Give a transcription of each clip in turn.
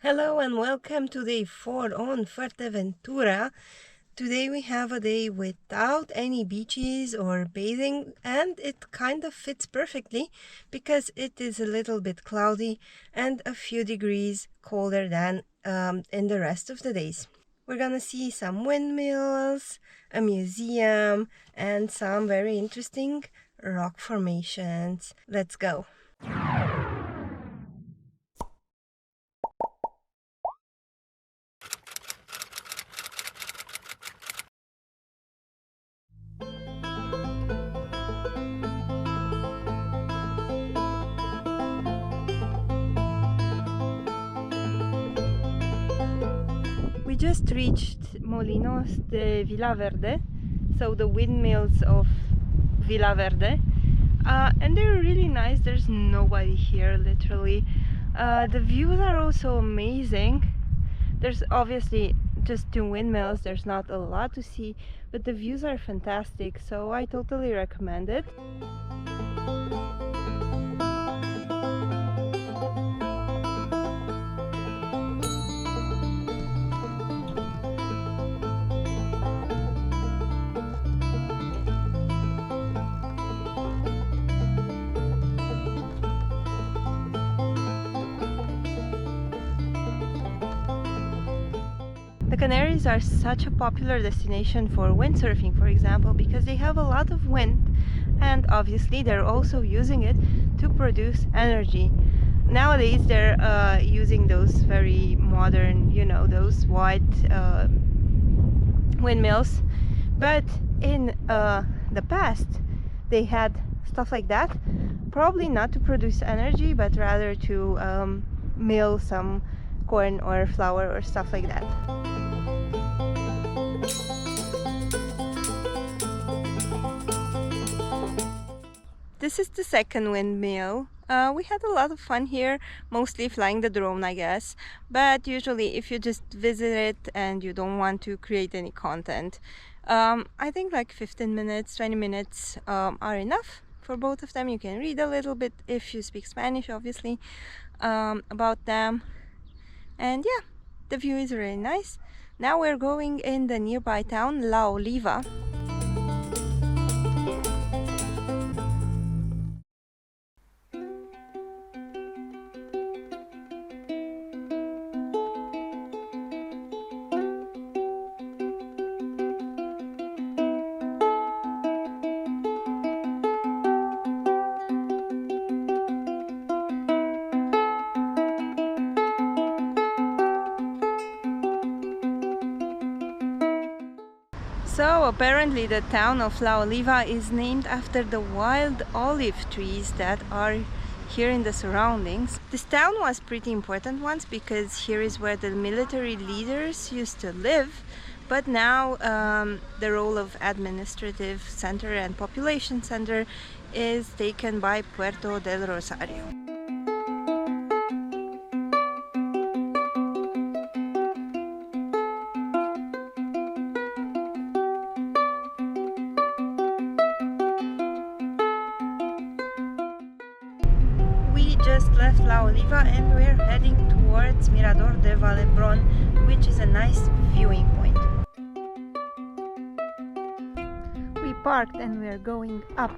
Hello and welcome to day 4 on Fuerteventura. Today we have a day without any beaches or bathing, and it kind of fits perfectly because it is a little bit cloudy and a few degrees colder than in the rest of the days. We're gonna see some windmills, a museum, and some very interesting rock formations. Let's go. We just reached Molinos de Villaverde, so the windmills of Villaverde, and they're really nice. There's nobody here, literally. The views are also amazing. There's obviously just 2 windmills, there's not a lot to see, but the views are fantastic, so I totally recommend it. The Canaries are such a popular destination for windsurfing, for example, because they have a lot of wind, and obviously they're also using it to produce energy. Nowadays they're using those very modern, those white windmills, but in the past they had stuff like that, probably not to produce energy, but rather to mill some corn or flour or stuff like that. This is the second windmill. We had a lot of fun here, mostly flying the drone, I guess, but usually if you just visit it and you don't want to create any content, I think like 15 minutes, 20 minutes are enough for both of them. You can read a little bit if you speak Spanish, obviously, about them, and yeah, the view is really nice. Now we're going in the nearby town La Oliva. So apparently the town of La Oliva is named after the wild olive trees that are here in the surroundings. This town was pretty important once because here is where the military leaders used to live, but now the role of administrative center and population center is taken by Puerto del Rosario. Just left La Oliva and we're heading towards Mirador de Valebron, which is a nice viewing point. We parked and we're going up.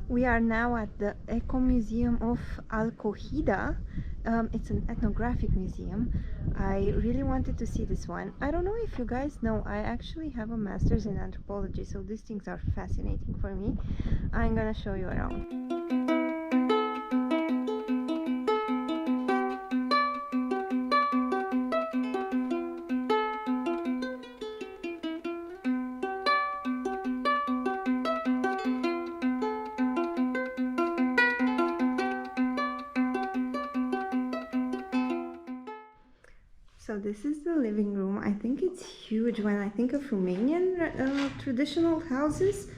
We are now at the Eco Museum of Alcogida. It's an ethnographic museum. I really wanted to see this one. I don't know if you guys know, I actually have a master's in anthropology, so these things are fascinating for me. I'm gonna show you around. So this is the living room. I think it's huge. When I think of Romanian traditional houses,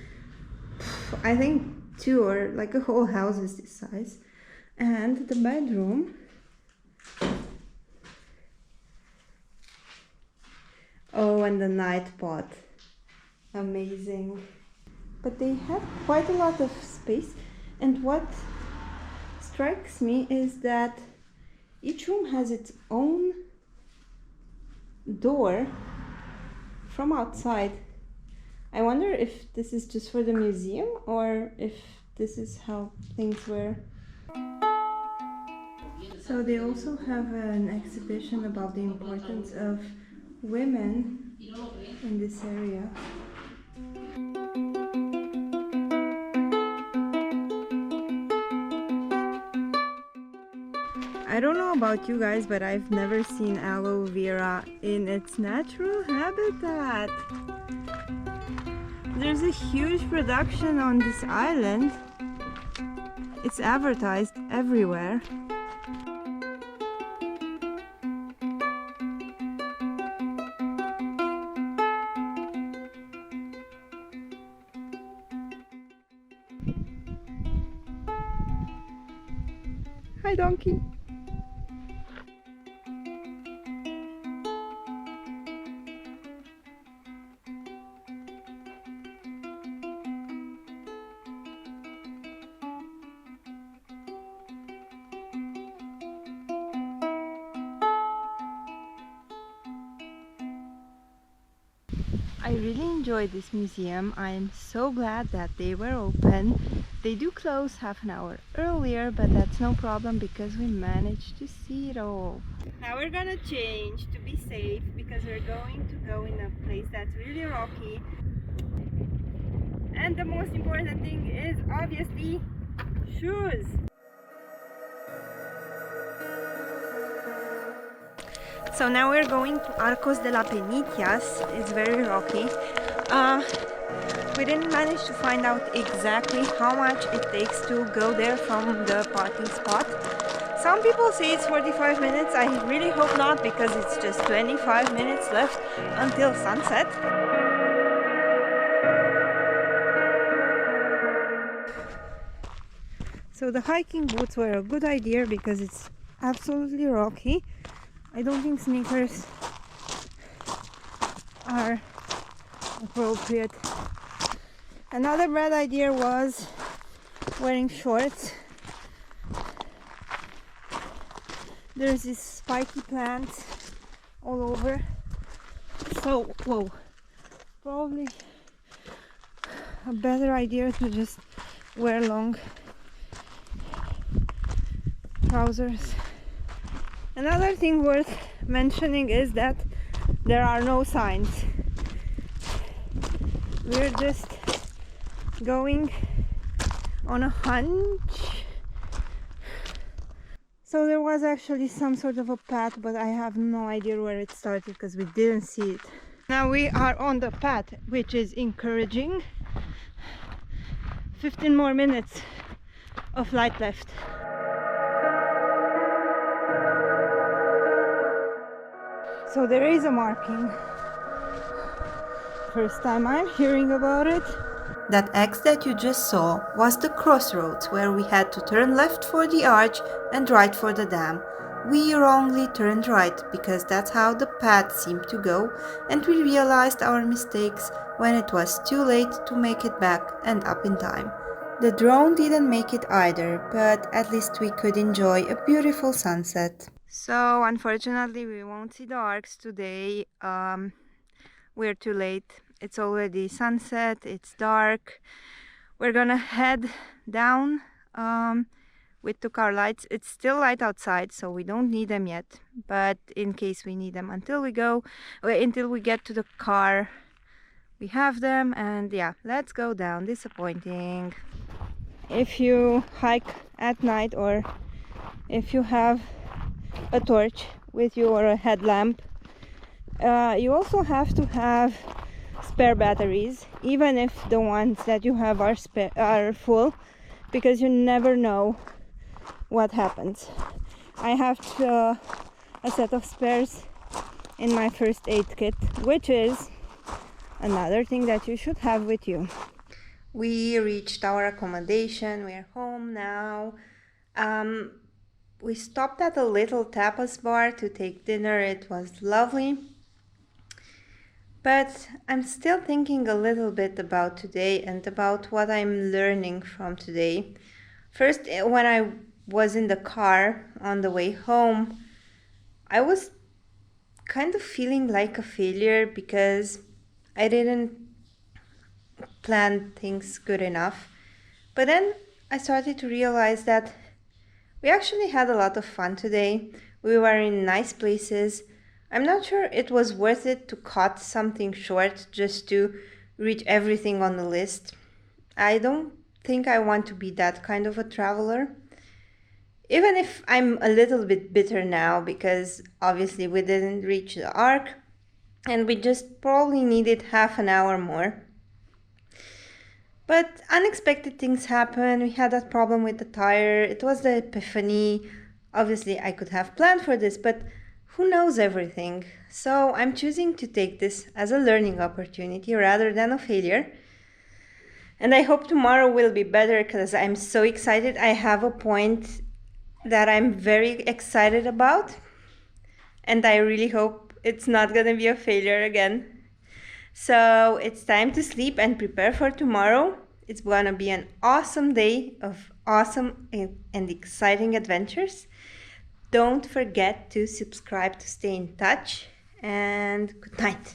I think tour, like a whole house is this size. And the bedroom, oh, and the night pot, amazing. But they have quite a lot of space, and what strikes me is that each room has its own door from outside. I wonder if this is just for the museum or if this is how things were. So they also have an exhibition about the importance of women in this area. I don't know about you guys, but I've never seen aloe vera in its natural habitat. There's a huge production on this island. It's advertised everywhere. Hi, donkey. I really enjoyed this museum. I am so glad that they were open. They do close half an hour earlier, but that's no problem because we managed to see it all. Now we're gonna change to be safe because we're going to go in a place that's really rocky. And the most important thing is obviously shoes. So now we're going to Arcos de la Penitias. It's very rocky. We didn't manage to find out exactly how much it takes to go there from the parking spot. Some people say it's 45 minutes. I really hope not, because it's just 25 minutes left until sunset. So the hiking boots were a good idea because it's absolutely rocky. I don't think sneakers are appropriate. Another bad idea was wearing shorts. There's these spiky plants all over. So, whoa, probably a better idea to just wear long trousers. Another thing worth mentioning is that there are no signs. We're just going on a hunch. So there was actually some sort of a path, but I have no idea where it started because we didn't see it. Now we are on the path, which is encouraging. 15 more minutes of light left. So there is a marking. First time I'm hearing about it. That X that you just saw was the crossroads where we had to turn left for the arch and right for the dam. We wrongly turned right because that's how the path seemed to go, and we realized our mistakes when it was too late to make it back and up in time. The drone didn't make it either, but at least we could enjoy a beautiful sunset. So unfortunately we won't see the arcs today. We're too late. It's already sunset, it's dark. We're gonna head down. We took our lights. It's still light outside, so we don't need them yet, but in case we need them until we get to the car, we have them. And yeah, let's go down. Disappointing. If you hike at night, or if you have a torch with you or a headlamp, you also have to have spare batteries, even if the ones that you have are full, because you never know what happens. I have a set of spares in my first aid kit, which is another thing that you should have with you. We reached our accommodation. We're home now. We stopped at a little tapas bar to take dinner. It was lovely. But I'm still thinking a little bit about today and about what I'm learning from today. First, when I was in the car on the way home, I was kind of feeling like a failure because I didn't plan things good enough. But then I started to realize that we actually had a lot of fun today. We were in nice places. I'm not sure it was worth it to cut something short just to reach everything on the list. I don't think I want to be that kind of a traveler. Even if I'm a little bit bitter now because obviously we didn't reach the arc and we just probably needed half an hour more. But unexpected things happen. We had that problem with the tire. It was the Epiphany. Obviously, I could have planned for this, but who knows everything? So I'm choosing to take this as a learning opportunity rather than a failure. And I hope tomorrow will be better because I'm so excited. I have a point that I'm very excited about. And I really hope it's not going to be a failure again. So it's time to sleep and prepare for tomorrow. It's gonna be an awesome day of awesome and exciting adventures. Don't forget to subscribe to stay in touch, and good night.